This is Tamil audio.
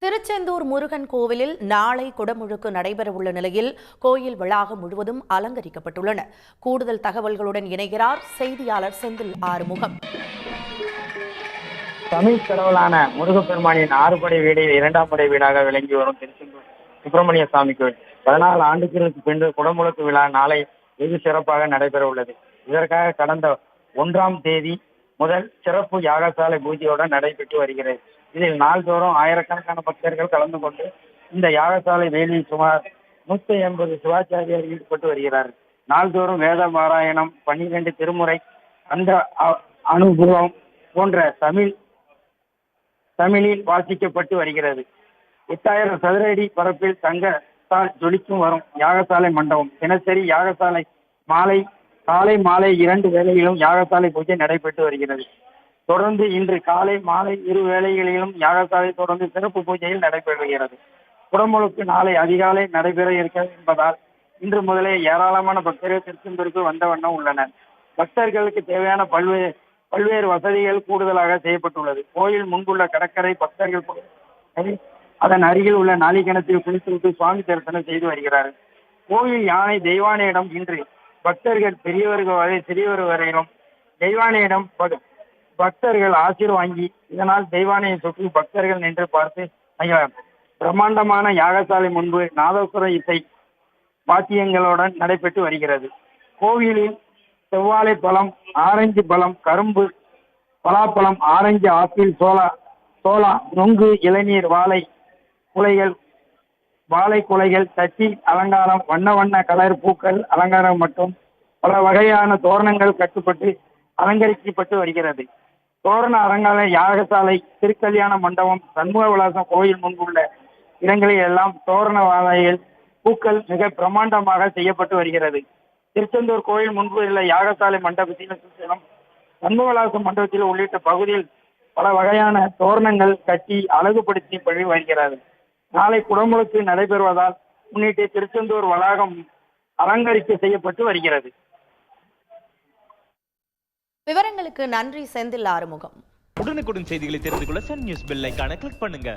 திருச்செந்தூர் முருகன் கோவிலில் நாளை குடமுழுக்கு நடைபெறவுள்ள நிலையில் கோயில் வளாகம் முழுவதும் அலங்கரிக்கப்பட்டுள்ளன. கூடுதல் தகவல்களுடன் இணைகிறார் செய்தியாளர் செந்தில் ஆறுமுகம். தமிழ் கடவுளான முருகப்பெருமானின் ஆறுபடை வீடில் இரண்டாம் படை வீடாக விளங்கி வரும் திருச்செந்தூர் சுப்பிரமணிய சுவாமி கோவில் 14 ஆண்டுகளுக்கு பின்பு குடமுழுக்கு விழா நாளை வெகு சிறப்பாக நடைபெற உள்ளது. இதற்காக கடந்த 1ஆம் தேதி முதல் சிறப்பு யாகசாலை பூஜையுடன் நடைபெற்று வருகிறது. இதில் நாள்தோறும் ஆயிரக்கணக்கான பக்தர்கள் கலந்து கொண்டு இந்த யாகசாலை வேலையில் சுமார் 180 சிவாச்சாரியார் ஈடுபட்டு வருகிறார்கள். நாள்தோறும் வேத பாராயணம், 12 திருமுறை, அந்த அனுபவம் போன்ற தமிழில் வாசிக்கப்பட்டு வருகிறது. 8000 சதுர அடி பரப்பில் தங்கத்தால் ஜொலிக்கும் வரும் யாகசாலை மண்டபம். தினசரி யாகசாலை காலை மாலை 2 வேளையிலும் யாகசாலை பூஜை நடைபெற்று வருகிறது. தொடர்ந்து இன்று காலை மாலை 2 வேளைகளிலும் யாகசாலை தொடர்ந்து சிறப்பு பூஜையில் நடைபெறுகிறது. குடமுழுக்கு நாளை அதிகாலை நடைபெற இருக்கிறது என்பதால் இன்று முதலே ஏராளமான பக்தர்கள் திருச்செந்தூருக்கு வந்த வண்ணம் உள்ளனர். பக்தர்களுக்கு தேவையான பல்வேறு வசதிகள் கூடுதலாக செய்யப்பட்டுள்ளது. கோயில் முன்புள்ள கடற்கரை பக்தர்கள் அதன் அருகில் உள்ள நாளிகணத்தில் குளித்துவிட்டு சுவாமி தரிசனம் செய்து வருகிறார்கள். கோயில் யானை தெய்வானையிடம் இன்று பக்தர்கள் பெரியவர்கள் வரை சிறியவர் வரையிலும் தெய்வானையிடம் பக்தர்கள் ஆசீர் வாங்கி இதனால் தெய்வானையை சுற்றி பக்தர்கள் நின்று பார்த்து பிரம்மாண்டமான யாகசாலை முன்பு நாதசுர இசை வாத்தியங்களுடன் நடைபெற்று வருகிறது. கோவிலில் செவ்வாழை பழம், ஆரஞ்சு பழம், கரும்பு, பலாப்பழம், ஆரஞ்சு, ஆப்பிள், சோளா, நொங்கு, இளநீர், வாழை குலைகள், தட்டி அலங்காரம், வண்ண கலர் பூக்கள் அலங்காரம் மற்றும் பல வகையான தோரணங்கள் கட்டுப்பட்டு அலங்கரிக்கப்பட்டு வருகிறது. தோரண அலங்கார யாகசாலை, திருக்கல்யாண மண்டபம், சண்முக விலாசம் கோயில் முன்புள்ள இடங்களில் எல்லாம் தோரண வாழைகள், பூக்கள் மிக பிரம்மாண்டமாக செய்யப்பட்டு வருகிறது. திருச்செந்தூர் கோயில் முன்பு உள்ள யாகசாலை மண்டபத்தில் சண்முக விலாசம் மண்டபத்தில் உள்ளிட்ட பகுதியில் பல வகையான தோரணங்கள் கட்டி அழகுபடுத்தி பழி வருகிறது. நாளை குடமுழுக்கு நடைபெறுவதால் முன்னிட்டு திருச்செந்தூர் வளாகம் அலங்கரிக்க செய்யப்பட்டு வருகிறது. விவரங்களுக்கு நன்றி செந்தில் ஆறுமுகம். உடனுக்குடன் செய்திகளை தெரிந்து கொள்ள சன் நியூஸ் பெல் ஐகானை கிளிக் பண்ணுங்க.